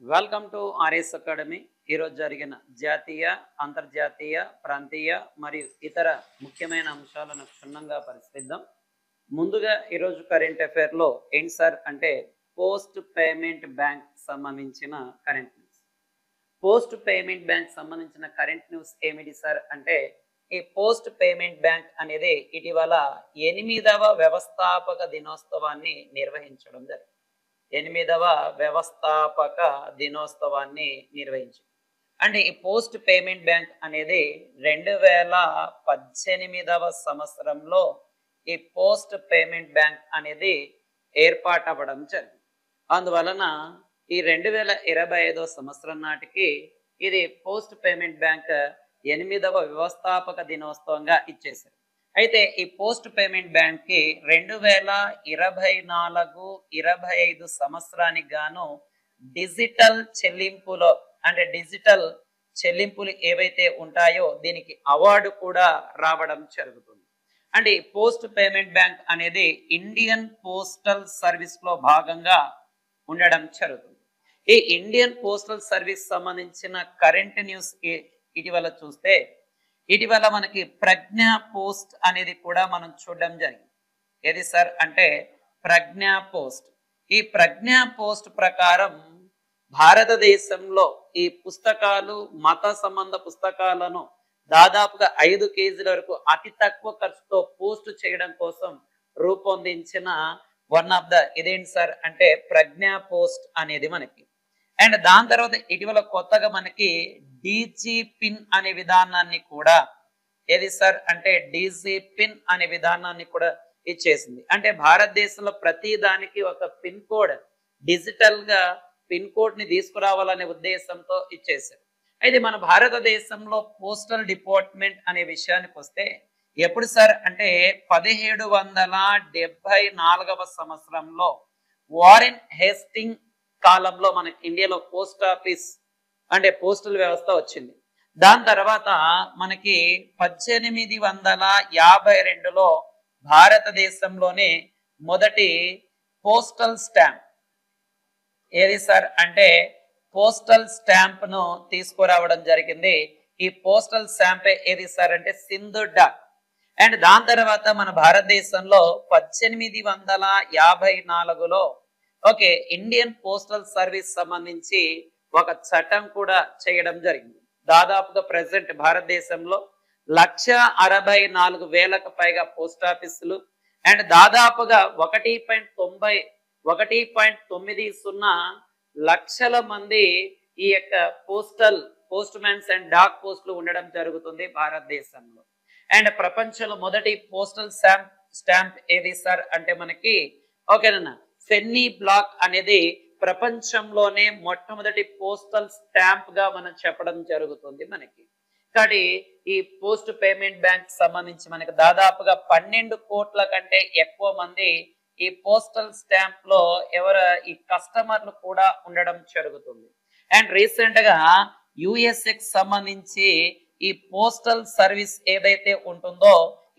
Welcome to RS academy. ఈరోజు జరిగిన జాతీయ, అంతర్జాతీయ, ప్రాంతీయ మరియు ఇతర ముఖ్యమైన అంశాలను క్షుణ్ణంగా పరిశీలిద్దాం. ముందుగా ఈరోజు కరెంట్ అఫైర్లో ఏంటి సార్ అంటే పోస్ట్ పేమెంట్ బ్యాంక్ సంబంధించిన current news. Post payment bank సంబంధించిన కరెంట్ న్యూస్ ఏమిటి సార్ అంటే ఈ పోస్ట్ పేమెంట్ బ్యాంక్ అనేది ఇటీవల 8వ వ్యవస్థాపక దినోత్సవాన్ని నిర్వహించడం జరిగింది. 8వ వ్యవస్థాపక దినోత్సవాన్ని నిర్వహించింది. అంటే ఈ పోస్ట్ పేమెంట్ బ్యాంక్ అనేది 2018వ సంవత్సరంలో ఈ పోస్ట్ పేమెంట్ బ్యాంక్ అనేది ఏర్పాటు అవ్వడం జరిగింది. అందువలన ఈ 2025వ సంవత్సరం నాటికి ఇది పోస్ట్ పేమెంట్ బ్యాంక్ 8వ వ్యవస్థాపక దినోత్సవంగా ఇచ్చేశారు. అయితే ఈ పోస్ట్ పేమెంట్ బ్యాంక్ కి 2024-25 సంవత్సరానికి గాను డిజిటల్ చెల్లింపులో అంటే డిజిటల్ చెల్లింపులు ఏవైతే ఉంటాయో దీనికి అవార్డు కూడా రావడం జరుగుతుంది. అంటే ఈ పోస్ట్ పేమెంట్ బ్యాంక్ అనేది ఇండియన్ పోస్టల్ సర్వీస్ లో భాగంగా ఉండడం జరుగుతుంది. ఈ ఇండియన్ పోస్టల్ సర్వీస్ సంబంధించిన కరెంట్ న్యూస్ ఇటీవల చూస్తే ఇటీవల మనకి ప్రజ్ఞా పోస్ట్ అనేది కూడా మనం చూడడం జరిగింది. ఏది సార్ అంటే ప్రజ్ఞా పోస్ట్. ఈ ప్రజ్ఞా పోస్ట్ ప్రకారం భారతదేశంలో ఈ పుస్తకాలు, మత సంబంధ పుస్తకాలను దాదాపుగా 5 కేజీల వరకు అతి తక్కువ ఖర్చుతో పోస్ట్ చేయడం కోసం రూపొందించిన వన్ ఆఫ్ ద ఇదేంటి సార్ అంటే ప్రజ్ఞా పోస్ట్ అనేది మనకి. అండ్ దాని తర్వాత ఇటీవల కొత్తగా మనకి డీజీ పిన్ అనే విధానాన్ని కూడా ఏది సార్ అంటే డీజీ పిన్ అనే విధానాన్ని కూడా ఇచ్చేసింది. అంటే భారతదేశంలో ప్రతి దానికి ఒక పిన్ కోడ్, డిజిటల్ గా పిన్ కోడ్ ని తీసుకురావాలనే ఉద్దేశంతో ఇచ్చేసారు. అయితే మన భారతదేశంలో పోస్టల్ డిపార్ట్మెంట్ అనే విషయానికి వస్తే ఎప్పుడు సార్ అంటే 1774వ సంవత్సరంలో వారెన్ హేస్టింగ్ కాలంలో మనకి ఇండియాలో పోస్ట్ ఆఫీస్ అంటే పోస్టల్ వ్యవస్థ వచ్చింది. దాని తర్వాత మనకి 1852లో భారతదేశంలోనే మొదటి పోస్టల్ స్టాంప్ ఏది సార్ అంటే పోస్టల్ స్టాంప్ ను తీసుకురావడం జరిగింది. ఈ పోస్టల్ స్టాంప్ ఏది సార్ అంటే సింధు డాక్. అండ్ దాని తర్వాత మన భారతదేశంలో 1854లో ఓకే ఇండియన్ పోస్టల్ సర్వీస్ సంబంధించి ఒక చట్టం కూడా చేయడం జరిగింది. దాదాపుగా ప్రెసెంట్ భారతదేశంలో 164,000కు పైగా పోస్ట్ ఆఫీసులు అండ్ దాదాపుగా 1.90 లక్షల మంది ఈ యొక్క పోస్ట్ మ్యాన్స్ అండ్ డాక్ పోస్టులు ఉండడం జరుగుతుంది భారతదేశంలో. అండ్ ప్రపంచంలో మొదటి పోస్టల్ స్టాంప్ ఏది సార్ అంటే మనకి ఓకేనా ఫెన్నీ బ్లాక్ అనేది ప్రపంచంలోనే మొట్టమొదటి పోస్టల్ స్టాంప్ గా మనం చెప్పడం జరుగుతుంది మనకి. కాబట్టి ఈ పోస్ట్ పేమెంట్ బ్యాంక్ సంబంధించి మనకి దాదాపుగా 12 కోట్ల కంటే ఎక్కువ మంది ఈ పోస్టల్ స్టాంప్ లో ఈ కస్టమర్లు కూడా ఉండడం జరుగుతుంది. అండ్ రీసెంట్ గా యుఎస్ఏకి సంబంధించి ఈ పోస్టల్ సర్వీస్ ఏదైతే ఉంటుందో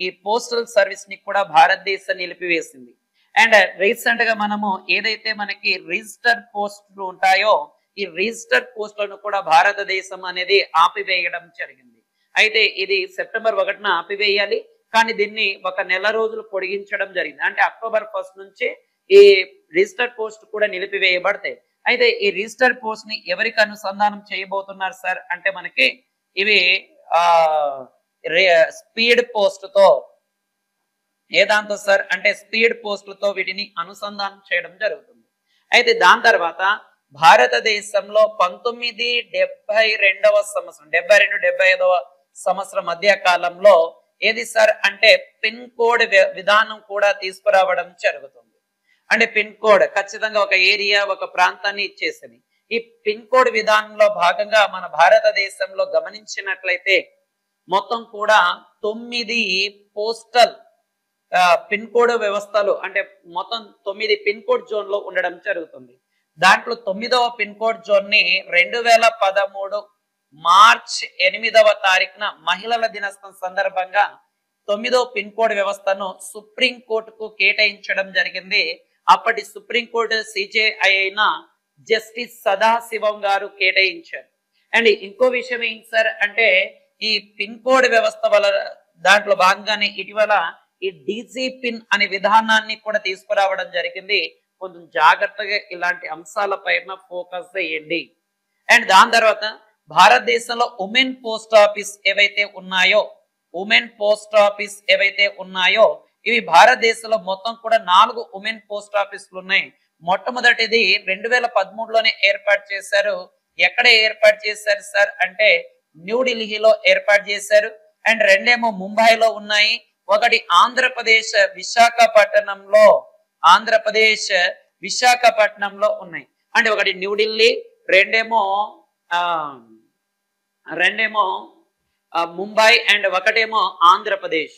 ఈ పోస్టల్ సర్వీస్ ని కూడా భారతదేశం నిలిపివేసింది. అండ్ రీసెంట్ గా మనము ఏదైతే మనకి రిజిస్టర్ పోస్టులు ఉంటాయో ఈ రిజిస్టర్ పోస్టులను కూడా భారతదేశం అనేది ఆపివేయడం జరిగింది. అయితే ఇది సెప్టెంబర్ 1న ఆపివేయాలి, కానీ దీన్ని ఒక నెల రోజులు పొడిగించడం జరిగింది. అంటే అక్టోబర్ 1 నుంచి ఈ రిజిస్టర్ పోస్ట్ కూడా నిలిపివేయబడతాయి. అయితే ఈ రిజిస్టర్ పోస్ట్ ని ఎవరికి అనుసంధానం చేయబోతున్నారు సార్ అంటే మనకి ఇవి స్పీడ్ పోస్ట్ తో ఏదాంతో సార్ అంటే స్పీడ్ పోస్టులతో వీటిని అనుసంధానం చేయడం జరుగుతుంది. అయితే దాని తర్వాత భారతదేశంలో 1972వ సంవత్సరం 72-75వ సంవత్సరం మధ్య కాలంలో ఏది సార్ అంటే పిన్ కోడ్ విధానం కూడా తీసుకురావడం జరుగుతుంది. అంటే పిన్ కోడ్ ఖచ్చితంగా ఒక ఏరియా ఒక ప్రాంతాన్ని ఇచ్చేసింది. ఈ పిన్ కోడ్ విధానంలో భాగంగా మన భారతదేశంలో గమనించినట్లయితే మొత్తం కూడా 9 పోస్టల్ పిన్ కోడ్ వ్యవస్థలు అంటే మొత్తం 9 పిన్ కోడ్ జోన్ లో ఉండడం జరుగుతుంది. దాంట్లో 9వ పిన్ కోడ్ జోన్ ని 2013 మార్చ్ 8వ తారీఖున మహిళల దినోత్సవం సందర్భంగా 9వ పిన్ కోడ్ వ్యవస్థను సుప్రీం కోర్టుకు కేటాయించడం జరిగింది. అప్పటి సుప్రీం కోర్టు సిజేఐ అయిన జస్టిస్ సదాశివం గారు కేటాయించారు. అండ్ ఇంకో విషయం ఏంటి సార్ అంటే ఈ పిన్ కోడ్ వ్యవస్థ వల్ల దాంట్లో భాగంగానే ఇటీవల ఈ డీజీ పిన్ అనే విధానాన్ని కూడా తీసుకురావడం జరిగింది. కొంచెం జాగ్రత్తగా ఇలాంటి అంశాల పైన ఫోకస్ చేయండి. అండ్ దాని తర్వాత భారతదేశంలో ఉమెన్ పోస్ట్ ఆఫీస్ ఏవైతే ఉన్నాయో ఇవి భారతదేశంలో మొత్తం కూడా 4 ఉమెన్ పోస్ట్ ఆఫీసులు ఉన్నాయి. మొట్టమొదటిది 2013లోనే ఏర్పాటు చేశారు. ఎక్కడ ఏర్పాటు చేశారు సార్ అంటే న్యూఢిల్లీలో ఏర్పాటు చేశారు. అండ్ రెండేమో ముంబైలో ఉన్నాయి. ఒకటి ఆంధ్రప్రదేశ్ విశాఖపట్నంలో ఉన్నాయి. అంటే ఒకటి న్యూఢిల్లీ, రెండేమో ముంబై అండ్ ఒకటేమో ఆంధ్రప్రదేశ్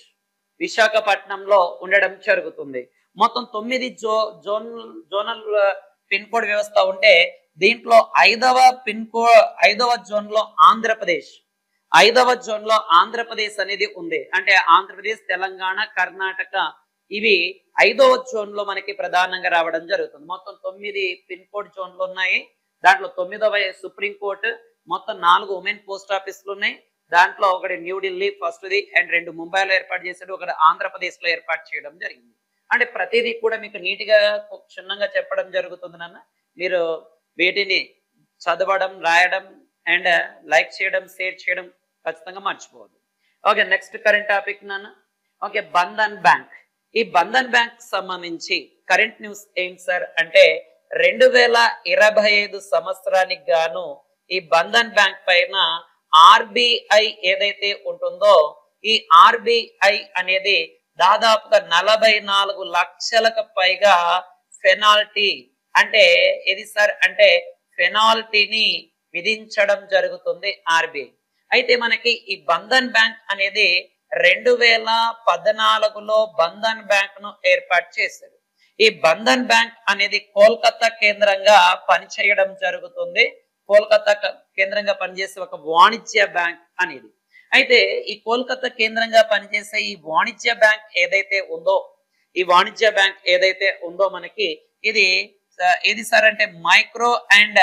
విశాఖపట్నంలో ఉండడం జరుగుతుంది. మొత్తం 9 జోనల్ పిన్ కోడ్ వ్యవస్థ ఉంటే దీంట్లో 5వ జోన్ లో ఆంధ్రప్రదేశ్ అనేది ఉంది. అంటే ఆంధ్రప్రదేశ్, తెలంగాణ, కర్ణాటక ఇవి 5వ జోన్ లో మనకి ప్రధానంగా రావడం జరుగుతుంది. మొత్తం 9 పిన్ కోడ్ జోన్లు ఉన్నాయి. దాంట్లో 9వ సుప్రీంకోర్టు, మొత్తం 4 ఉమెన్ పోస్ట్ ఆఫీసులు ఉన్నాయి. దాంట్లో ఒకటి న్యూఢిల్లీ ఫస్ట్ది అండ్ 2 ముంబైలో ఏర్పాటు చేశాడు, ఒకటి ఆంధ్రప్రదేశ్ లో ఏర్పాటు చేయడం జరిగింది. అంటే ప్రతిదీ కూడా మీకు నీట్ గా క్షుణ్ణంగా చెప్పడం జరుగుతుంది నాన్న. మీరు వీటిని చదవడం, రాయడం అండ్ లైక్ చేయడం, షేర్ చేయడం ఖచ్చితంగా మర్చిపోవద్దు. ఓకే, నెక్స్ట్ కరెంట్ టాపిక్ నాన్న. Okay, Bandhan bank. ఈ బంధన్ బ్యాంక్ సంబంధించి కరెంట్ న్యూస్ ఏంటి సార్ అంటే 2025 సంవత్సరానికి గాను ఈ బంధన్ బ్యాంక్ పైన ఆర్బిఐ ఏదైతే ఉంటుందో ఈ ఆర్బిఐ అనేది దాదాపుగా 44 లక్షలకు పైగా పెనాల్టీ అంటే ఏది సార్ అంటే పెనాల్టీని విధించడం జరుగుతుంది ఆర్బిఐ. అయితే మనకి ఈ బంధన్ బ్యాంక్ అనేది 2014లో బంధన్ బ్యాంక్ ను ఏర్పాటు చేశారు. ఈ బంధన్ బ్యాంక్ అనేది కోల్కతా కేంద్రంగా పనిచేయడం జరుగుతుంది. కోల్కతా కేంద్రంగా పనిచేసే ఒక వాణిజ్య బ్యాంక్ అనేది. అయితే ఈ కోల్కతా కేంద్రంగా పనిచేసే ఈ వాణిజ్య బ్యాంక్ ఏదైతే ఉందో మనకి ఇది ఏది సార్ అంటే మైక్రో అండ్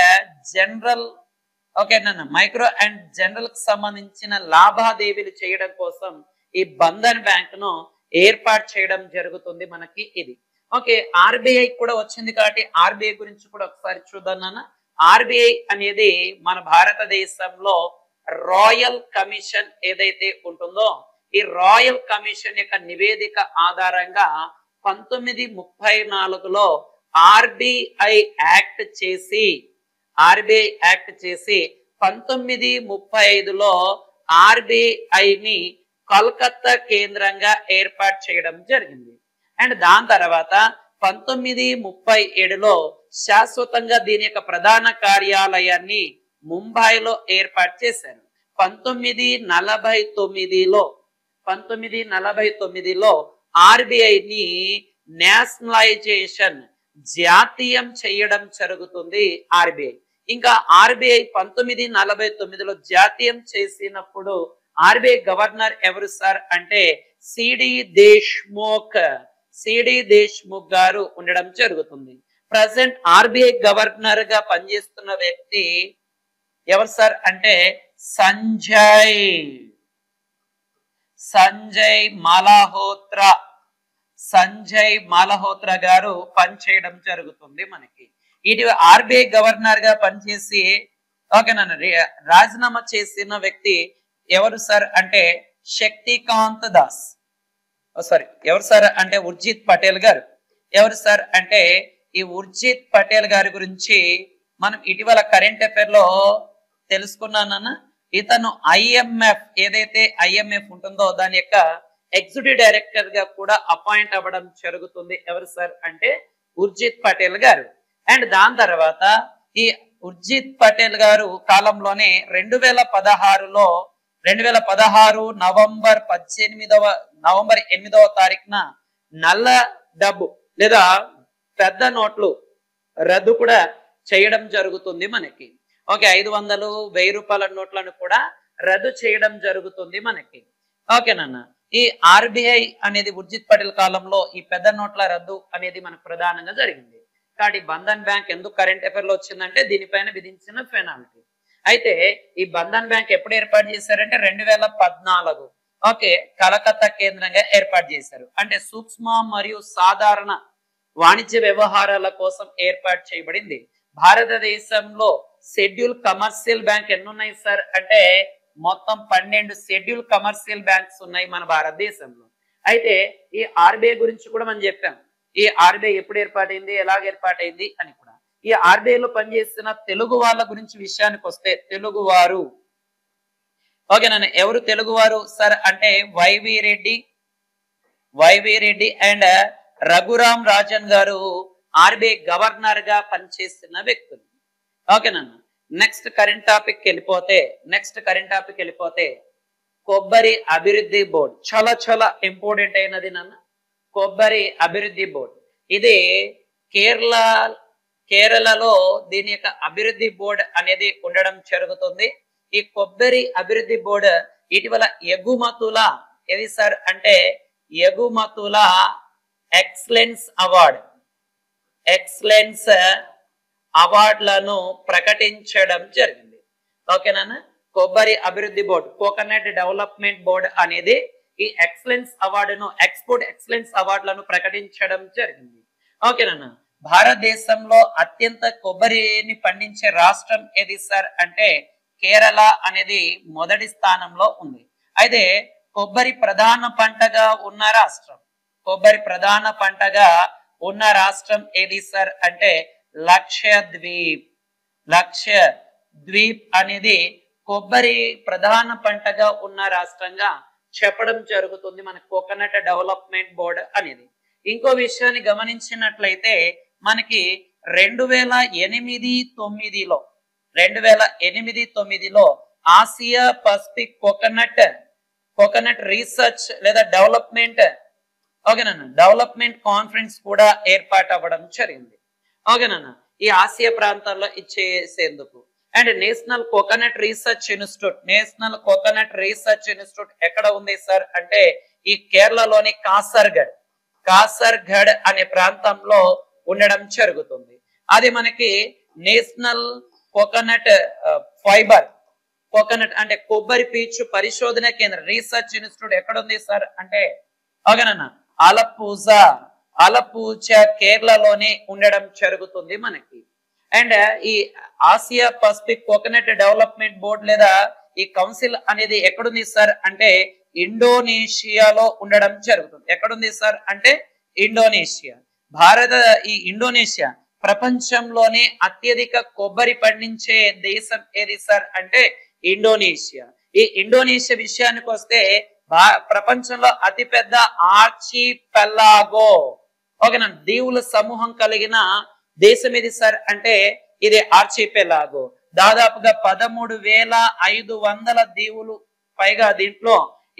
జనరల్ కి సంబంధించిన లావాదేవీలు చేయడం కోసం ఈ బంధన్ బ్యాంక్ ను ఏర్పాటు చేయడం జరుగుతుంది మనకి ఇది. ఓకే, ఆర్బిఐ కూడా వచ్చింది కాబట్టి ఆర్బిఐ గురించి కూడా ఒకసారి చూద్దాం నాన్న. ఆర్బిఐ అనేది మన భారతదేశంలో రాయల్ కమిషన్ ఏదైతే ఉంటుందో ఈ రాయల్ కమిషన్ యొక్క నివేదిక ఆధారంగా 1934లో ఆర్బిఐ యాక్ట్ చేసి 1935లో ఆర్బిఐని కలకత్తా కేంద్రంగా ఏర్పాటు చేయడం జరిగింది. అండ్ దాని తర్వాత 1937లో శాశ్వతంగా దీని యొక్క ప్రధాన కార్యాలయాన్ని ముంబైలో ఏర్పాటు చేశారు. 1949లో ఆర్బిఐని నేషనలైజేషన్ జాతీయం చేయడం జరుగుతుంది ఆర్బిఐ. ఇంకా ఆర్బిఐ 1949లో జాతీయం చేసినప్పుడు ఆర్బిఐ గవర్నర్ ఎవరు సార్ అంటే సిడి దేశ్ముఖ్ గారు ఉండడం జరుగుతుంది. ప్రజెంట్ ఆర్బిఐ గవర్నర్ గా పనిచేస్తున్న వ్యక్తి ఎవరు సార్ అంటే సంజయ్ మల్హోత్రా గారు పనిచేయడం జరుగుతుంది మనకి. ఇటీవల ఆర్బిఐ గవర్నర్ గా పనిచేసి ఓకేనా రాజీనామా చేసిన వ్యక్తి ఎవరు సార్ అంటే శక్తికాంత్ దాస్. ఎవరు సార్ అంటే ఉర్జిత్ పటేల్ గారు. ఎవరు సార్ అంటే ఈ ఉర్జిత్ పటేల్ గారి గురించి మనం ఇటీవల కరెంట్ అఫైర్ లో తెలుసుకున్నానన్న. ఇతను ఐఎంఎఫ్ ఏదైతే ఐఎంఎఫ్ ఉంటుందో దాని యొక్క ఎగ్జిక్యూటివ్ డైరెక్టర్ గా కూడా అపాయింట్ అవ్వడం జరుగుతుంది. ఎవరు సార్ అంటే ఉర్జిత్ పటేల్ గారు. అండ్ దాని తర్వాత ఈ ఉర్జిత్ పటేల్ గారు కాలంలోనే 2016 నవంబర్ 8వ తారీఖున నల్ల డబ్బు లేదా పెద్ద నోట్లు రద్దు కూడా చేయడం జరుగుతుంది మనకి. ఓకే, 500, 1000 రూపాయల నోట్లను కూడా రద్దు చేయడం జరుగుతుంది మనకి. ఓకేనన్న, ఈ ఆర్బిఐ అనేది ఉర్జిత్ పటేల్ కాలంలో ఈ పెద్ద నోట్ల రద్దు అనేది మనకు ప్రధానంగా జరిగింది. కాబట్టి బంధన్ బ్యాంక్ ఎందుకు కరెంట్ అఫైర్ లో వచ్చిందంటే దీనిపైన విధించిన పెనాల్టీ. అయితే ఈ బంధన్ బ్యాంక్ ఎప్పుడు ఏర్పాటు చేశారంటే 2014 ఓకే కలకత్తా కేంద్రంగా ఏర్పాటు చేశారు. అంటే సూక్ష్మ మరియు సాధారణ వాణిజ్య వ్యవహారాల కోసం ఏర్పాటు చేయబడింది. భారతదేశంలో షెడ్యూల్ కమర్షియల్ బ్యాంక్ ఎన్ని ఉన్నాయి సార్ అంటే మొత్తం 12 షెడ్యూల్ కమర్షియల్ బ్యాంక్స్ ఉన్నాయి మన భారతదేశంలో. అయితే ఈ ఆర్బీఐ గురించి కూడా మనం చెప్పాం. ఈ ఆర్బీఐ ఎప్పుడు ఏర్పాటైంది, ఎలాగ ఏర్పాటైంది అని కూడా. ఈ ఆర్బీఐలో పనిచేస్తున్న తెలుగు వాళ్ళ గురించి విషయానికి వస్తే తెలుగువారు ఓకేనా, ఎవరు తెలుగువారు సార్ అంటే వైవి రెడ్డి అండ్ రఘురామ్ రాజన్ గారు ఆర్బీఐ గవర్నర్ గా పనిచేస్తున్న వ్యక్తులు. ఓకేనా. నెక్స్ట్ కరెంట్ టాపిక్ వెళ్ళిపోతే కొబ్బరి అభివృద్ధి బోర్డు చాలా చాలా ఇంపార్టెంట్ అయినది నాన్న. కొబ్బరి అభివృద్ధి బోర్డు ఇది కేరళలో దీని యొక్క అభివృద్ధి బోర్డు అనేది ఉండడం జరుగుతుంది. ఈ కొబ్బరి అభివృద్ధి బోర్డు ఇటీవల ఏది సార్ అంటే ఎగుమతుల ఎక్సలెన్స్ అవార్డులను ప్రకటించడం జరిగింది. ఓకేనా. కొబ్బరి అభివృద్ధి బోర్డు కోకోనట్ డెవలప్మెంట్ బోర్డు అనేది ఈ ఎక్సలెన్స్ అవార్డును ఎక్స్పోర్ట్ ఎక్సలెన్స్ అవార్డులను ప్రకటించడం జరిగింది. ఓకేనా. భారతదేశంలో అత్యంత కొబ్బరిని పండించే రాష్ట్రం ఏది సార్ అంటే కేరళ అనేది మొదటి స్థానంలో ఉంది. అయితే కొబ్బరి ప్రధాన పంటగా ఉన్న రాష్ట్రం ఏది సార్ అంటే లక్షద్వీప్ అనేది కొబ్బరి ప్రధాన పంటగా ఉన్న రాష్ట్రంగా చెప్పడం జరుగుతుంది మన కోకోనట్ డెవలప్మెంట్ బోర్డు అనేది. ఇంకో విషయాన్ని గమనించినట్లయితే మనకి 2008-9లో ఆసియా పసిఫిక్ కోకోనట్ రీసెర్చ్ లేదా డెవలప్మెంట్ కాన్ఫరెన్స్ కూడా ఏర్పాటు అవ్వడం జరిగింది. ఓకేనా. ఈ ఆసియా ప్రాంతాల్లో ఇచ్చేసేందుకు and national coconut research institute ఎక్కడ ఉంది సార్ అంటే ఈ కేరళలోని కాసర్గఢ్ అనే ప్రాంతంలో ఉండడం జరుగుతుంది. అది మనకి నేషనల్ కోకోనట్ అంటే కొబ్బరి పీచు పరిశోధన కేంద్రం రీసెర్చ్ ఇన్స్టిట్యూట్ ఎక్కడ ఉంది సార్ అంటే ఓకేనా అలపూజ కేరళలోనే ఉండడం జరుగుతుంది మనకి. అండ్ ఈ Asia pacific coconut development board లేదా ఈ కౌన్సిల్ అనేది ఎక్కడుంది సార్ అంటే ఇండోనేషియాలో ఉండడం జరుగుతుంది. ఎక్కడుంది సార్ అంటే ఇండోనేషియా. ఇండోనేషియా ప్రపంచంలోనే అత్యధిక కొబ్బరి పండించే దేశం ఏది సార్ అంటే ఇండోనేషియా. ఈ ఇండోనేషియా విషయానికి వస్తే ప్రపంచంలో అతిపెద్ద ఆర్చిపెలాగో ఓకేనా దీవుల సమూహం కలిగిన దేశం ఏది సార్ అంటే ఇది ఆర్చిపెలాగో. దాదాపుగా 13,500 దీవులు పైగా దీంట్లో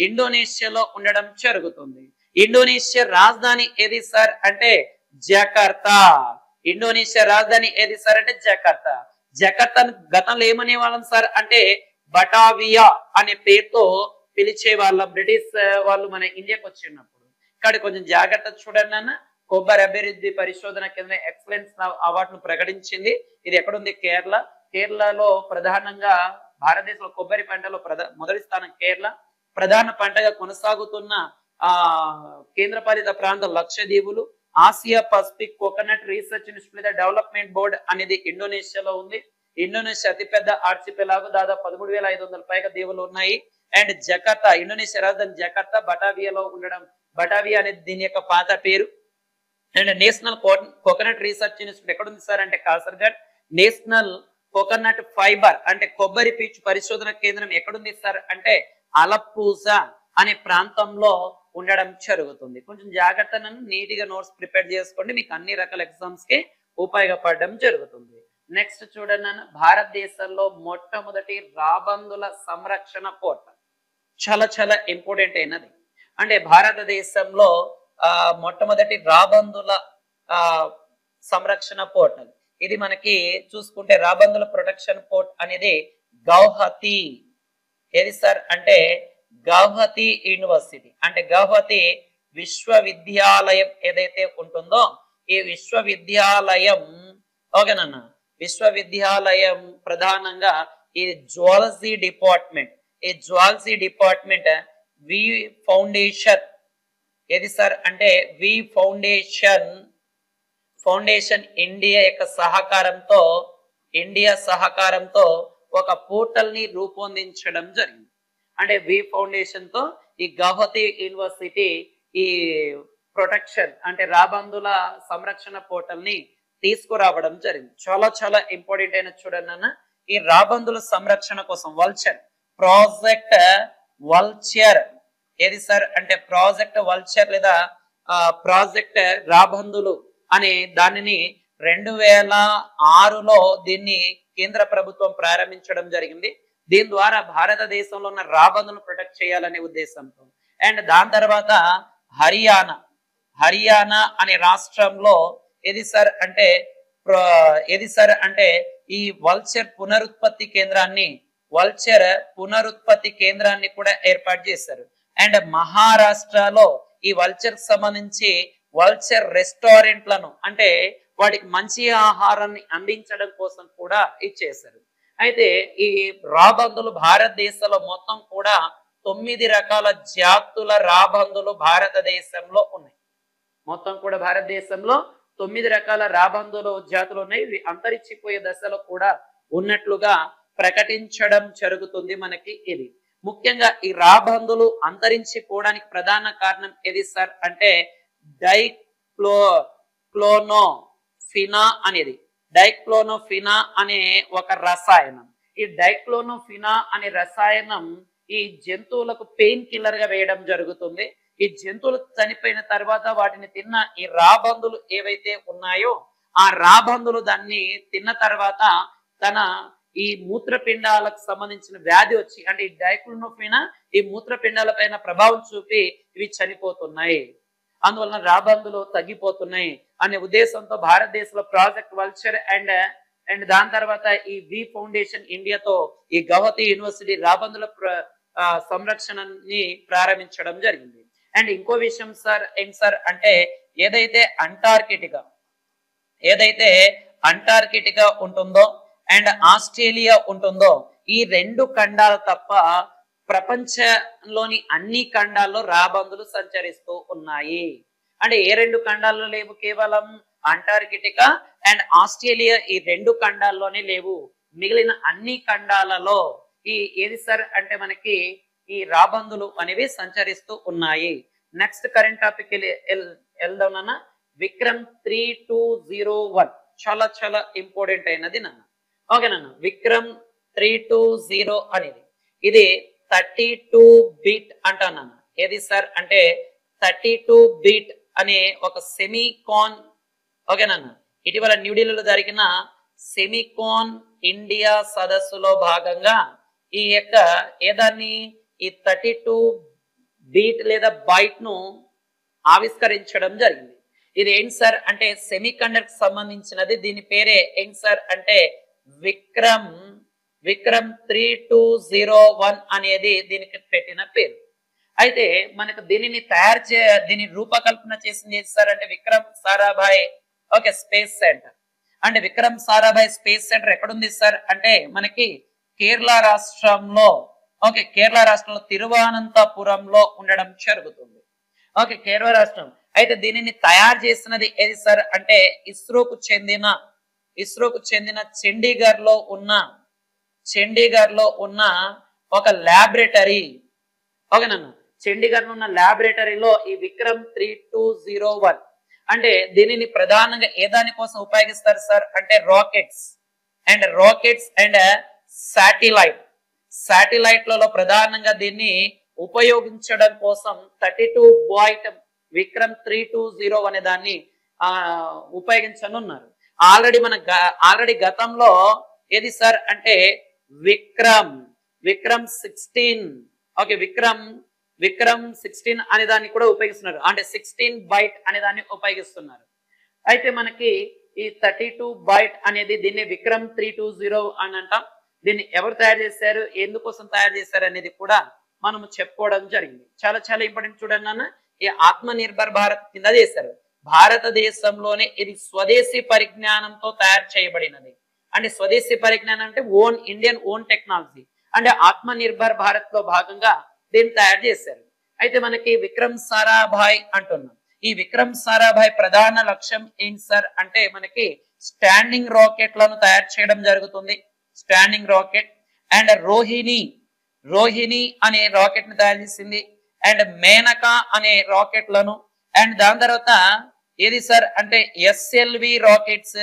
ఇండోనేషియాలో ఉండడం జరుగుతుంది. ఇండోనేషియా రాజధాని ఏది సార్ అంటే జకార్తా. జకార్తాను గతంలో ఏమనే వాళ్ళం సార్ అంటే బటావియా అనే పేరుతో పిలిచే వాళ్ళం బ్రిటిష్ వాళ్ళు మన ఇండియాకి వచ్చినప్పుడు. ఇక్కడ కొంచెం జాగ్రత్త చూడండి అన్న. కొబ్బరి అభివృద్ధి పరిశోధన కేంద్రం ఎక్సలెన్స్ అవార్డును ప్రకటించింది. ఇది ఎక్కడుంది కేరళలో ప్రధానంగా భారతదేశంలో కొబ్బరి పంటలో మొదటి స్థానం కేరళ. ప్రధాన పంటగా కొనసాగుతున్న కేంద్రపాలిత ప్రాంతం లక్షద్వీపులు. Asia pacific coconut research institute development board అనేది ఇండోనేషియాలో ఉంది. ఇండోనేషియా అతిపెద్ద ఆర్చిపెలాగో దాదాపు 13,500 పైగా దీవులు ఉన్నాయి. అండ్ జకార్తా ఇండోనేషియా రాజధాని జకార్తా బటావియాలో ఉండడం బటావియా అనేది దీని యొక్క పాత పేరు. And national coconut research institute ఎక్కడ ఉంది సార్ అంటే కాసర్గఢ్. నేషనల్ కోకోనట్ ఫైబర్ అంటే కొబ్బరి పీచు పరిశోధన కేంద్రం ఎక్కడుంది సార్ అంటే అలపూజ అనే ప్రాంతంలో ఉండడం జరుగుతుంది. కొంచెం జాగ్రత్తగా నీట్ గా నోట్స్ ప్రిపేర్ చేసుకోండి, మీకు అన్ని రకాల ఎగ్జామ్స్ కి ఉపయోగపడడం జరుగుతుంది. నెక్స్ట్ చూడండి, భారతదేశంలో మొట్టమొదటి రాబందుల సంరక్షణ పోర్టల్ చాలా చాలా ఇంపార్టెంట్ అయినది. అంటే భారతదేశంలో మొట్టమొదటి రాబందుల సంరక్షణ పోర్టల్ ఇది మనకి చూసుకుంటే రాబందుల ప్రొటెక్షన్ పోర్ట్ అనేది గౌహతి ఏది సార్ అంటే గౌహతి యూనివర్సిటీ అంటే గౌహతి విశ్వవిద్యాలయం ఏదైతే ఉంటుందో ఈ విశ్వవిద్యాలయం ఓకేనన్న విశ్వవిద్యాలయం ప్రధానంగా ఈ జువాలజీ డిపార్ట్మెంట్ వి ఫౌండేషన్ ఏది సార్ అంటే వి ఫౌండేషన్ ఇండియా యొక్క సహకారంతో ఒక పోర్టల్ ని రూపొందించడం జరిగింది. అంటే వి ఫౌండేషన్ తో ఈ గౌహతి యూనివర్సిటీ ఈ ప్రొటెక్షన్ అంటే రాబందుల సంరక్షణ పోర్టల్ ని తీసుకురావడం జరిగింది. చాలా చాలా ఇంపార్టెంట్ అయిన చూడండి అన్న ఈ రాబందుల సంరక్షణ కోసం ప్రాజెక్ట్ వల్చర్ ఏది సార్ అంటే ప్రాజెక్ట్ వల్చర్ లేదా ప్రాజెక్ట్ రాబందులు అనే దానిని 2006లో దీన్ని కేంద్ర ప్రభుత్వం ప్రారంభించడం జరిగింది. దీని ద్వారా భారతదేశంలో ఉన్న రాబందులను ప్రొటెక్ట్ చేయాలనే ఉద్దేశంతో. అండ్ దాని తర్వాత హర్యానా అనే రాష్ట్రంలో ఏది సార్ అంటే ఈ వల్చర్ పునరుత్పత్తి కేంద్రాన్ని కూడా ఏర్పాటు చేశారు. అండ్ మహారాష్ట్రలో ఈ వల్చర్ సంబంధించి వల్చర్ రెస్టారెంట్లను అంటే వాటికి మంచి ఆహారాన్ని అందించడం కోసం కూడా ఇచ్చేశారు. అయితే ఈ రాబందులు భారతదేశంలో మొత్తం కూడా 9 రకాల జాతుల రాబందులు భారతదేశంలో ఉన్నాయి. మొత్తం కూడా భారతదేశంలో 9 రకాల రాబందులు జాతులు ఉన్నాయి. ఇవి అంతరించిపోయే దశలో కూడా ఉన్నట్లుగా ప్రకటించడం జరుగుతుంది. మనకి ఇది ముఖ్యంగా ఈ రాబందులు అంతరించిపోవడానికి ప్రధాన కారణం ఏది సార్ అంటే డైక్లోనోఫినా అనే ఒక రసాయనం. ఈ డైక్లోనోఫినా అనే రసాయనం ఈ జంతువులకు పెయిన్ కిల్లర్ గా వేయడం జరుగుతుంది. ఈ జంతువులు చనిపోయిన తర్వాత వాటిని తిన్న ఈ రాబందులు ఏవైతే ఉన్నాయో ఆ రాబందులు దాన్ని తిన్న తర్వాత తన ఈ మూత్రపిండాలకు సంబంధించిన వ్యాధి వచ్చి అంటే ఈ డైక్లోనోఫినా ఈ మూత్రపిండాల పైన ప్రభావం చూపి ఇవి చనిపోతున్నాయి. అందువలన రాబందులు తగ్గిపోతున్నాయి అనే ఉద్దేశంతో భారతదేశంలో ప్రాజెక్ట్ వల్చర్ అండ్ దాని తర్వాత ఈ వి ఫౌండేషన్ ఇండియాతో ఈ గౌహతి యూనివర్సిటీ రాబందుల సంరక్షణని ప్రారంభించడం జరిగింది. అండ్ ఇంకో విషయం సార్ ఏం సార్ అంటే ఏదైతే అంటార్కిటికా ఉంటుందో అండ్ ఆస్ట్రేలియా ఉంటుందో ఈ 2 ఖండాలు తప్ప ప్రపంచంలోని అన్ని ఖండాల్లో రాబందులు సంచరిస్తూ ఉన్నాయి. అంటే ఏ 2 ఖండాల్లో లేవు? కేవలం అంటార్కిటికా అండ్ ఆస్ట్రేలియా ఈ 2 ఖండాల్లోనే లేవు. మిగిలిన అన్ని ఖండాలలో ఈ ఏది సార్ అంటే మనకి ఈ రాబందులు అనేవి సంచరిస్తూ ఉన్నాయి. నెక్స్ట్ కరెంట్ టాపిక్ వెళ్దాం నాన్న. విక్రమ్ 3201 చాలా చాలా ఇంపార్టెంట్ అయినది నాన్న. ఓకేనా? విక్రమ్ 320 అనేది ఇది 32 బీట్ అంటాను. ఏది సార్ అంటే 32 బీట్ అనే ఒక సెమీకాన్. ఓకేనా? ఇటీవల న్యూఢిల్లీలో జరిగిన సెమీకాన్ ఇండియా సదస్సులో భాగంగా ఈ యొక్క ఏదాన్ని ఈ 32 బీట్ లేదా బైట్ ను ఆవిష్కరించడం జరిగింది. ఇది ఏంటి సార్ అంటే సెమీ కండక్టర్ సంబంధించినది. దీని పేరే ఏంటి సార్ అంటే విక్రమ్ 3201 అనేది దీనికి పెట్టిన పేరు. అయితే మనకు దీని రూపకల్పన చేసింది ఏంటి సార్ అంటే విక్రమ్ సారాభాయ్ స్పేస్ సెంటర్. అంటే విక్రమ్ సారాభాయ్ స్పేస్ సెంటర్ ఎక్కడుంది సార్ అంటే మనకి కేరళ రాష్ట్రంలో తిరువనంతపురంలో ఉండడం జరుగుతుంది. కేరళ రాష్ట్రం. అయితే దీనిని తయారు చేసినది ఏది సార్ అంటే ఇస్రోకు చెందిన చండీగఢ్ లో ఉన్న ఒక ల్యాబొరేటరీ. ఓకేనన్నా? చండీగఢ్ లో ఉన్న ల్యాబొరేటరీలో ఈ విక్రమ్ 3201 అంటే దీనిని ప్రధానంగా ఏ దాని కోసం ఉపయోగిస్తారు సార్ అంటే రాకెట్స్ అండ్ శాటిలైట్లలో ప్రధానంగా దీన్ని ఉపయోగించడం కోసం 32 బాయిట్ విక్రమ్ 320 అనే దాన్ని ఉపయోగించనున్నారు. ఆల్రెడీ గతంలో ఏది సార్ అంటే విక్రమ్ 16 విక్రమ్ 16 అనే దాన్ని కూడా ఉపయోగిస్తున్నారు. అంటే 16 బైట్ అనే దాన్ని ఉపయోగిస్తున్నారు. అయితే మనకి ఈ 32 బైట్ అనేది దీన్ని విక్రమ్ 320 అని అంటాం. దీన్ని ఎవరు తయారు చేశారు, ఎందుకోసం తయారు చేశారు అనేది కూడా మనం చెప్పుకోవడం జరిగింది. చాలా చాలా ఇంపార్టెంట్. చూడండి నాన్న, ఈ ఆత్మ నిర్భర్ భారత్ కింద చేశారు. భారతదేశంలోనే ఇది స్వదేశీ పరిజ్ఞానంతో తయారు చేయబడినది. అంటే స్వదేశీ పరిజ్ఞానం అంటే ఇండియన్ ఓన్ టెక్నాలజీ, అంటే ఆత్మ నిర్భర్ భారత్ లో భాగంగా దీన్ని తయారు చేశారు. అయితే మనకి విక్రమ్ సారాభాయ్ అంటున్నాం. ఈ విక్రమ్ సారాభాయ్ ప్రధాన లక్ష్యం ఏంటి సార్ అంటే మనకి స్టాండింగ్ రాకెట్లను తయారు చేయడం జరుగుతుంది. స్టాండింగ్ రాకెట్ అండ్ రోహిణి అనే రాకెట్ ని తయారు చేసింది, అండ్ మేనక అనే రాకెట్లను, అండ్ దాని తర్వాత ఏది సార్ అంటే SLV rockets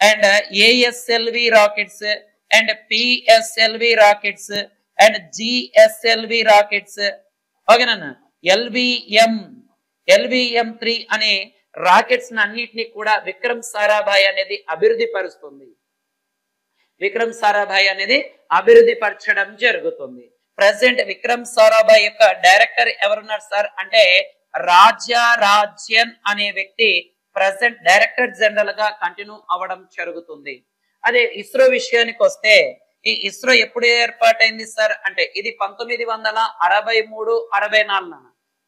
and ASLV rockets and PSLV rockets and GSLV rockets. ఓకేనా? ఎల్విఎం 3 అనే రాకెట్స్ అన్నిటిని కూడా విక్రమ్ సారాభాయ్ అనేది అభివృద్ధి పరుస్తుంది. విక్రమ్ సారాభాయ్ అనేది అభివృద్ధి పరచడం జరుగుతుంది. ప్రెసెంట్ విక్రమ్ సారాభాయ్ యొక్క డైరెక్టర్ ఎవరున్నారు సార్ అంటే రాజా రాజ్యన్ అనే వ్యక్తి ప్రెసెంట్ డైరెక్టర్ జనరల్ గా కంటిన్యూ అవ్వడం జరుగుతుంది. అదే ఇస్రో విషయానికి వస్తే ఈ ఇస్రో ఎప్పుడు ఏర్పాటైంది సార్ అంటే ఇది 1963-64.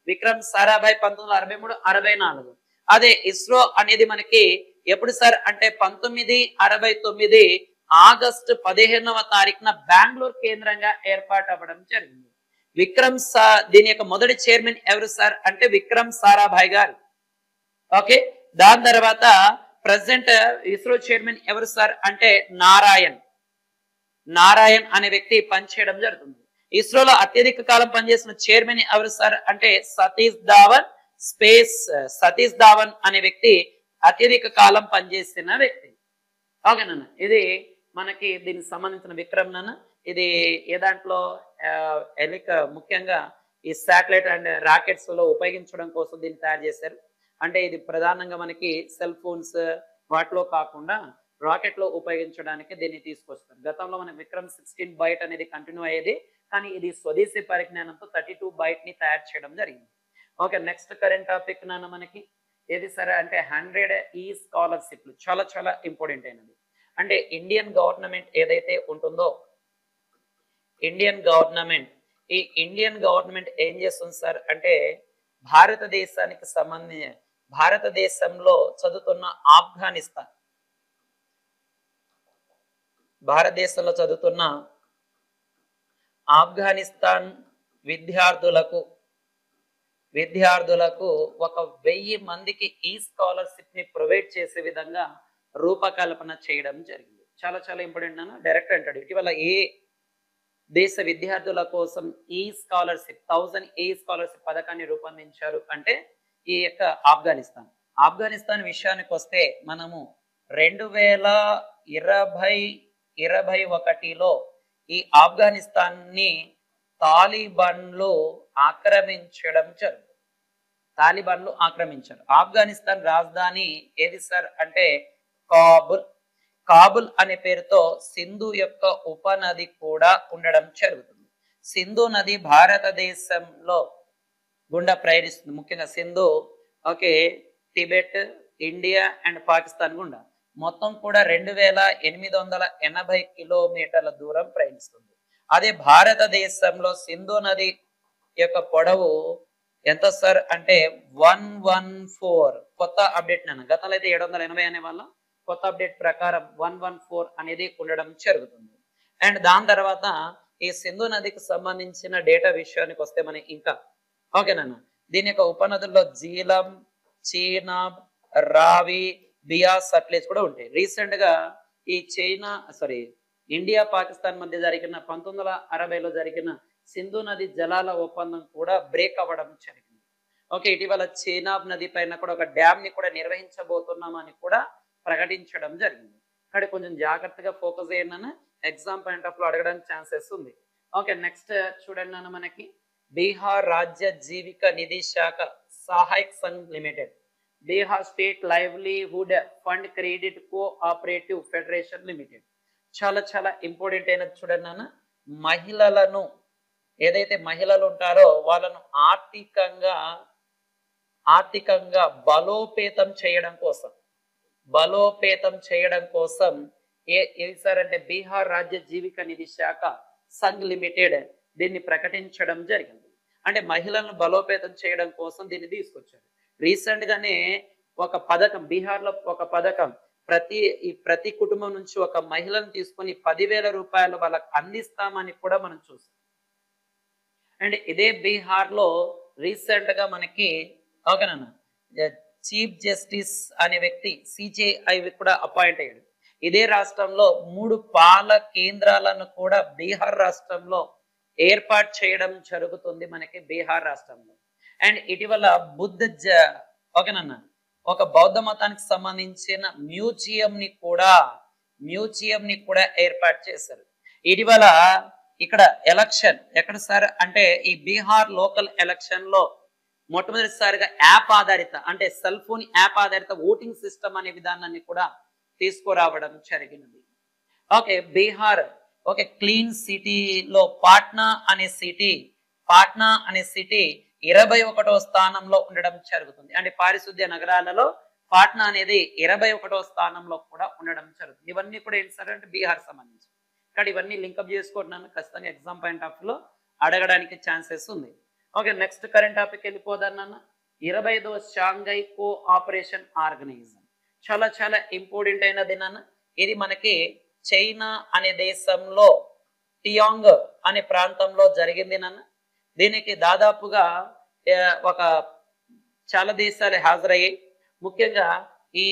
విక్రమ్ సారాభాయ్ 1963-64. అదే ఇస్రో అనేది మనకి ఎప్పుడు సార్ అంటే 1969 ఆగస్టు 15వ తారీఖున బెంగళూరు కేంద్రంగా ఏర్పాటు అవ్వడం జరిగింది. దీని యొక్క మొదటి చైర్మన్ ఎవరు సార్ అంటే విక్రమ్ సారాభాయ్ గారు. ఓకే, దాని తర్వాత ప్రెసెంట్ ఇస్రో చైర్మన్ ఎవరు సార్ అంటే నారాయణ్ అనే వ్యక్తి పనిచేయడం జరుగుతుంది. ఇస్రోలో అత్యధిక కాలం పనిచేసిన చైర్మన్ ఎవరు సార్ అంటే సతీష్ ధావన్ అనే వ్యక్తి అత్యధిక కాలం పనిచేసిన వ్యక్తి. ఓకేనా? ఇది మనకి దీనికి సంబంధించిన విక్రమ్ నాన్న. ఇది ఏ దాంట్లో ముఖ్యంగా ఈ శాటిలైట్ అండ్ రాకెట్స్ లో ఉపయోగించడం కోసం దీన్ని తయారు చేశారు. అంటే ఇది ప్రధానంగా మనకి సెల్ ఫోన్స్ వాటిలో కాకుండా రాకెట్ లో ఉపయోగించడానికి దీన్ని తీసుకొస్తారు. గతంలో మన విక్రమ్ 16 బైట్ అనేది కంటిన్యూ అయ్యేది, కానీ ఇది స్వదేశీ పరిజ్ఞానంతో 32 బైట్ ని తయారు చేయడం జరిగింది. ఓకే, నెక్స్ట్ కరెంట్ టాపిక్ నాన్న మనకి ఏది సరే అంటే 100 ఈ స్కాలర్షిప్లు చాలా చాలా ఇంపార్టెంట్ అయినది. అంటే ఇండియన్ గవర్నమెంట్ ఏదైతే ఉంటుందో ఇండియన్ గవర్నమెంట్ ఏం చేస్తుంది సార్ అంటే భారతదేశంలో చదువుతున్న ఆఫ్ఘనిస్తాన్ విద్యార్థులకు 1000 మందికి ఈ స్కాలర్షిప్ ని ప్రొవైడ్ చేసే విధంగా రూపకల్పన చేయడం జరిగింది. చాలా చాలా ఇంపార్టెంట్ అన్న. డైరెక్టర్ అంటాడు ఇటీవల ఏ దేశ విద్యార్థుల కోసం ఈ స్కాలర్షిప్ 1000 ఈ స్కాలర్షిప్ పథకాన్ని రూపొందించారు అంటే ఈ యొక్క ఆఫ్ఘనిస్తాన్ విషయానికి వస్తే మనము 2021లో ఈ ఆఫ్ఘనిస్తాన్ ని తాలిబాన్లు ఆక్రమించారు. ఆఫ్ఘనిస్తాన్ రాజధాని ఏది సార్ అంటే కాబుల్ అనే పేరుతో సింధు యొక్క ఉపనది కూడా ఉండడం జరుగుతుంది. సింధు నది భారతదేశంలో గుండా ప్రయాణిస్తుంది. ముఖ్యంగా Sindhu Tibet, India and Pakistan గుండా మొత్తం కూడా 2880 కిలోమీటర్ల దూరం ప్రయాణిస్తుంది. అదే భారతదేశంలో సింధు నది యొక్క పొడవు ఎంత సార్ అంటే 114. కొత్త అప్డేట్ నాన్న, గతంలో అయితే 780 అనే వాళ్ళం, కొత్త అప్డేట్ ప్రకారం 114 అనేది ఉండడం జరుగుతుంది. అండ్ దాని తర్వాత ఈ సింధు నదికి సంబంధించిన డేటా విషయానికి వస్తే మనం ఇంకా ఓకేనా, దీని యొక్క ఉపనదుల్లో జీలం, చీనాబ్, రావి, బియాస్, సట్లెజ్ కూడా ఉంటాయి. రీసెంట్ గా ఈ ఇండియా పాకిస్తాన్ మధ్య జరిగిన 1960లో జరిగిన సింధు నది జలాల ఒప్పందం కూడా బ్రేక్ అవ్వడం జరిగింది. ఇటీవల చీనాబ్ నది పైన కూడా ఒక డ్యామ్ ని కూడా నిర్వహించబోతున్నామని కూడా ప్రకటించడం జరిగింది. ఇక్కడ కొంచెం జాగ్రత్తగా ఫోకస్ చేయండి అన్న, ఎగ్జామ్ పాయింట్ ఆఫ్ లో అడగడానికి ఛాన్సెస్ ఉంది. నెక్స్ట్ చూడండి అన్న, మనకి బీహార్ రాజ్య జీవిక నిధి శాఖ Sahayak Sangh limited, Bihar state livelihood fund credit cooperative federation limited. చాలా చాలా ఇంపార్టెంట్ అయినది చూడండి అన్న. ఏదైతే మహిళలు ఉంటారో వాళ్ళను ఆర్థికంగా బలోపేతం చేయడం కోసం ఏది సార్ అంటే బీహార్ రాజ్య జీవిక నిధి శాఖ సంఘ్ లిమిటెడ్ దీన్ని ప్రకటించడం జరిగింది. అంటే మహిళలను బలోపేతం చేయడం కోసం దీన్ని తీసుకొచ్చారు. రీసెంట్ గానే ఒక పథకం, బీహార్లో ఒక పథకం, ప్రతి కుటుంబం నుంచి ఒక మహిళను తీసుకొని 10,000 రూపాయలు వాళ్ళకి అందిస్తామని కూడా మనం చూసాం. అండ్ ఇదే బీహార్లో రీసెంట్ గా మనకి ఓకేనా చీఫ్ జస్టిస్ అనే వ్యక్తి సిజేఐ కూడా అపాయింట్ అయ్యాడు. ఇదే రాష్ట్రంలో 3 పాల కేంద్రాలను కూడా బీహార్ రాష్ట్రంలో ఏర్పాటు చేయడం జరుగుతుంది మనకి బీహార్ రాష్ట్రంలో. అండ్ ఇటీవల ఓకేనన్నా ఒక బౌద్ధ మతానికి సంబంధించిన మ్యూజియం ని కూడా ఏర్పాటు చేశారు. ఇటీవల ఇక్కడ ఎలక్షన్ ఎక్కడ సార్ అంటే ఈ బీహార్ లోకల్ ఎలక్షన్ లో మొట్టమొదటిసారిగా యాప్ ఆధారిత అంటే సెల్ ఫోన్ యాప్ ఆధారిత ఓటింగ్ సిస్టమ్ అనే విధానాన్ని కూడా తీసుకురావడం జరిగినది. ఓకే, బీహార్ ఓకే క్లీన్ సిటీలో పాట్నా అనే సిటీ 21వ స్థానంలో ఉండడం జరుగుతుంది. అంటే పారిశుద్ధ్య నగరాలలో పాట్నా అనేది 21వ స్థానంలో కూడా ఉండడం జరుగుతుంది. ఇవన్నీ కూడా ఏంటి సార్ అంటే బీహార్ సంబంధించి. ఇక్కడ ఇవన్నీ లింకప్ చేసుకుంటున్నాను, ఖచ్చితంగా ఎగ్జామ్ పాయింట్ ఆఫ్ లో అడగడానికి ఛాన్సెస్ ఉంది. ఓకే, నెక్స్ట్ కరెంట్ టాపిక్ వెళ్ళిపోదన్న 25వ షాంఘై కోఆపరేషన్ ఆర్గనైజేషన్ చాలా చాలా ఇంపార్టెంట్ అయినది నాన్న. ఇది మనకి చైనా అనే దేశంలో టియాంగ్ అనే ప్రాంతంలో జరిగింది నాన్న. దీనికి దాదాపుగా ఒక చాలా దేశాలు హాజరయ్యాయి. ముఖ్యంగా ఈ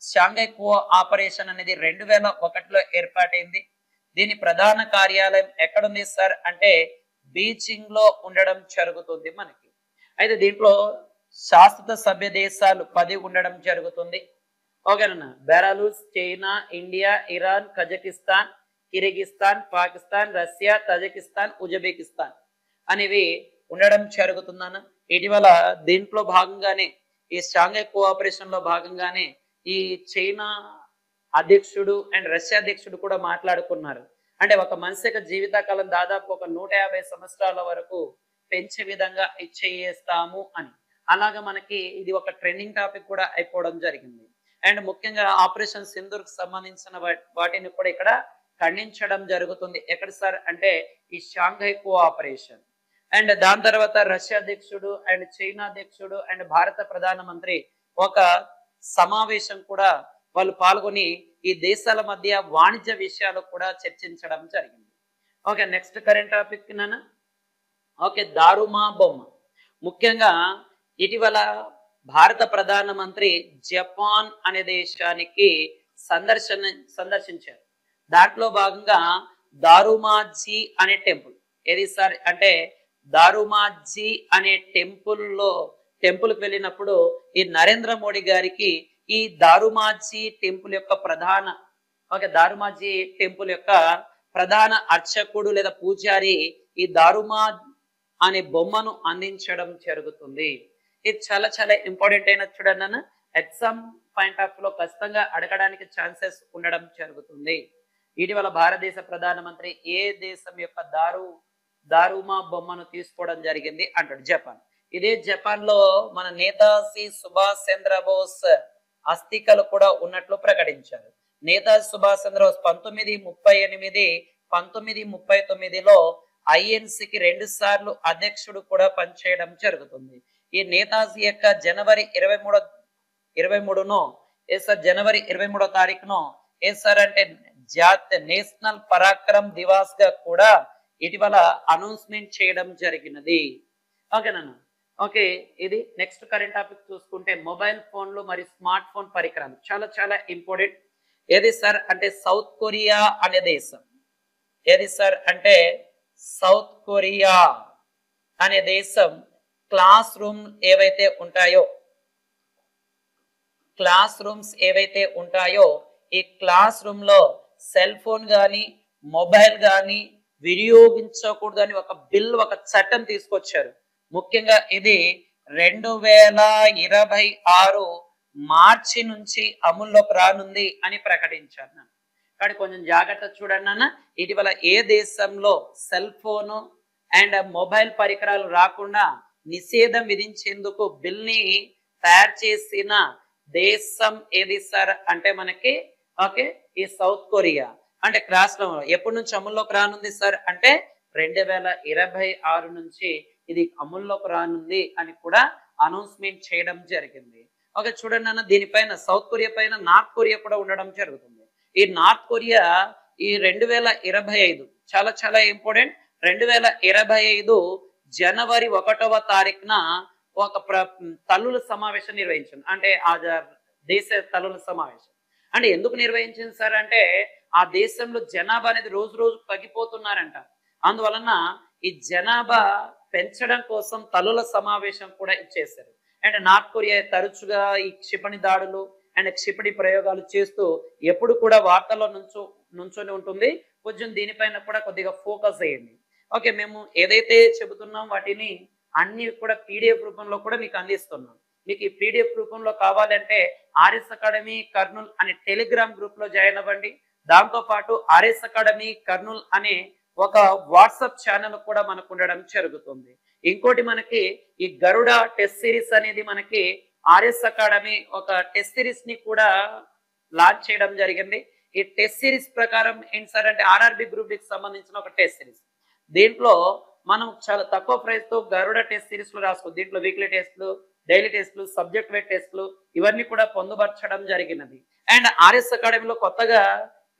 షాంఘై కోఆపరేషన్ అనేది 2001లో ఏర్పాటైంది. దీని ప్రధాన కార్యాలయం ఎక్కడుంది సార్ అంటే బీజింగ్ లో ఉండడం జరుగుతుంది మనకి. అయితే దీంట్లో శాశ్వత సభ్య దేశాలు 10 ఉండడం జరుగుతుంది. ఓకేనా, Belarus, China, India, Iran, Kazakhstan, Kyrgyzstan, Pakistan, Russia, Tajikistan, Uzbekistan అనేవి ఉండడం జరుగుతుందన్న. ఇటీవల దీంట్లో భాగంగానే ఈ షాంఘై కోఆపరేషన్ లో భాగంగానే ఈ చైనా అధ్యక్షుడు అండ్ రష్యా అధ్యక్షుడు కూడా మాట్లాడుకున్నారు. అంటే ఒక మనిషి యొక్క జీవితకాలం దాదాపు ఒక 150 సంవత్సరాల వరకు పెంచే విధంగా ఇచ్చేస్తాము అని. అలాగా మనకి ఇది ఒక ట్రెండింగ్ టాపిక్ కూడా అయిపోవడం జరిగింది. అండ్ ముఖ్యంగా ఆపరేషన్ సింధూర్ కి సంబంధించిన వాటిని కూడా ఇక్కడ ఖండించడం జరుగుతుంది. ఎక్కడ సార్ అంటే ఈ షాంఘై కోఆపరేషన్. అండ్ దాని తర్వాత రష్యా అధ్యక్షుడు అండ్ చైనా అధ్యక్షుడు అండ్ భారత ప్రధానమంత్రి ఒక సమావేశం కూడా వాళ్ళు పాల్గొని ఈ దేశాల మధ్య వాణిజ్య విషయాలు కూడా చర్చించడం జరిగింది. ఓకే, నెక్స్ట్ కరెంట్ టాపిక్ నాన్న. ఓకే, దారుమా బొమ్మ. ముఖ్యంగా ఇటీవల భారత ప్రధానమంత్రి జపాన్ అనే దేశానికి సందర్శించారు. దాంట్లో భాగంగా దారుమాజీ అనే టెంపుల్ ఏది సార్ అంటే దారుమాజీ అనే టెంపుల్కి వెళ్ళినప్పుడు ఈ నరేంద్ర మోడీ గారికి ఈ దారుమాజీ టెంపుల్ యొక్క ప్రధాన అర్చకుడు లేదా పూజారి ఈ దారుమా అనే బొమ్మను అందించడం జరుగుతుంది. ఇది చాలా చాలా ఇంపార్టెంట్ అయిన చూడండి, ఎగ్జామ్ పాయింట్ ఆఫ్ లో ఖచ్చితంగా అడగడానికి ఛాన్సెస్ ఉండడం జరుగుతుంది. ఇటీవల భారతదేశ ప్రధానమంత్రి ఏ దేశం యొక్క దారుమా బొమ్మను తీసుకోవడం జరిగింది అంటాడు జపాన్. ఇదే జపాన్ లో మన నేతాజీ సుభాష్ చంద్రబోస్ అస్థికలు కూడా ఉన్నట్లు ప్రకటించారు. నేతాజీ సుభాష్ చంద్రబోస్ 1938, 1939లో ఐఎన్సికి 2 సార్లు అధ్యక్షుడు కూడా పనిచేయడం జరుగుతుంది. ఈ నేతాజీ యొక్క జనవరి 23వ తారీఖును ఏ సార్ అంటే నేషనల్ పరాక్రమ్ దివాస్ గా కూడా ఇటీవల అనౌన్స్మెంట్ చేయడం జరిగినది. ఓకేనా. ఓకే, ఇది నెక్స్ట్ కరెంట్ టాపిక్ చూసుకుంటే మొబైల్ ఫోన్లు మరియు స్మార్ట్ ఫోన్ పరికరాలు చాలా చాలా ఇంపార్టెంట్. ఏది సార్ అంటే సౌత్ కొరియా అనే దేశం. ఏది సార్ అంటే సౌత్ కొరియా అనే దేశం క్లాస్ రూమ్స్ ఏవైతే ఉంటాయో ఈ క్లాస్ రూమ్ లో సెల్ ఫోన్ గాని మొబైల్ గాని వినియోగించకూడదని ఒక చట్టం తీసుకొచ్చారు. ముఖ్యంగా ఇది 2026 మార్చి నుంచి అమల్లోకి రానుంది అని ప్రకటించారు. కానీ కొంచెం జాగ్రత్త చూడండి అన్న, ఇటీవల ఏ దేశంలో సెల్ ఫోను అండ్ మొబైల్ పరికరాలు రాకుండా నిషేధం విధించేందుకు బిల్ ని తయారు చేసిన దేశం ఏది సార్ అంటే మనకి ఓకే ఈ సౌత్ కొరియా. అంటే క్లాస్ లో ఎప్పటి నుంచి అమల్లోకి రానుంది సార్ అంటే 2026 నుంచి ఇది అమల్లోకి రానుంది అని కూడా అనౌన్స్మెంట్ చేయడం జరిగింది. ఓకే, చూడండి అన్న, దీనిపైన సౌత్ కొరియా పైన నార్త్ కొరియా కూడా ఉండడం జరుగుతుంది. ఈ నార్త్ కొరియా ఈ 2025 చాలా చాలా ఇంపార్టెంట్. 2025 జనవరి 1వ తారీఖున ఒక తల్లుల సమావేశం నిర్వహించింది. అంటే ఆ దేశ తల్లుల సమావేశం అంటే ఎందుకు నిర్వహించింది సార్ అంటే, ఆ దేశంలో జనాభా అనేది రోజు రోజు తగ్గిపోతున్నారంట. అందువలన ఈ జనాభా పెంచడం కోసం తల్లుల సమావేశం కూడా ఇచ్చేశారు. అండ్ నార్త్ కొరియా తరచుగా ఈ క్షిపణి దాడులు అండ్ క్షిపణి ప్రయోగాలు చేస్తూ ఎప్పుడు కూడా వార్తల్లో నుంచొని ఉంటుంది. కొంచెం దీనిపైన కూడా కొద్దిగా ఫోకస్ చేయండి. ఓకే, మేము ఏదైతే చెబుతున్నాం వాటిని అన్ని కూడా పీడిఎఫ్ రూపంలో కూడా మీకు అందిస్తున్నాం. మీకు ఈ పీడిఎఫ్ రూపంలో కావాలంటే ఆర్ఎస్ అకాడమీ కర్నూల్ అనే టెలిగ్రామ్ గ్రూప్ లో జాయిన్ అవ్వండి. దాంతో పాటు ఆర్ఎస్ అకాడమీ కర్నూల్ అనే ఒక వాట్సాప్ ఛానల్ కూడా మనకు ఉండడం జరుగుతుంది. ఇంకోటి మనకి ఈ గరుడ టెస్ట్ సిరీస్ అనేది మనకి ఆర్ఎస్ అకాడమీ ఒక టెస్ట్ సిరీస్ ని కూడా లాంచ్ చేయడం జరిగింది. ఈ టెస్ట్ సిరీస్ ప్రకారం ఏంటి సార్ అంటే, ఆర్ఆర్బి గ్రూప్ కి సంబంధించిన ఒక టెస్ట్ సిరీస్. దీంట్లో మనం చాలా తక్కువ ప్రైస్ తో గరుడ టెస్ట్ సిరీస్ లో రాసుకో. దీంట్లో వీక్లీ టెస్ట్లు, డైలీ టెస్ట్లు, సబ్జెక్ట్ వైజ్ టెస్ట్లు ఇవన్నీ కూడా పొందుపరచడం జరిగినది. అండ్ ఆర్ఎస్ అకాడమీలో కొత్తగా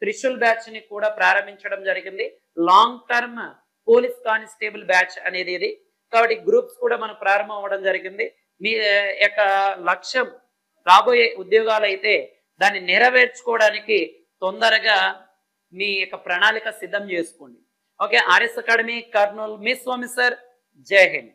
త్రిశూల్ బ్యాచ్ ని కూడా ప్రారంభించడం జరిగింది. Long term police constable batch అనేది ఇది. కాబట్టి గ్రూప్స్ కూడా మనం ప్రారంభం అవ్వడం జరిగింది. మీ యొక్క లక్ష్యం రాబోయే ఉద్యోగాలు అయితే దాన్ని నెరవేర్చుకోవడానికి తొందరగా మీ యొక్క ప్రణాళిక సిద్ధం చేసుకోండి. ఓకే, ఆర్ఎస్ అకాడమీ కర్నూల్, మీ స్వామి సార్. జై హింద్.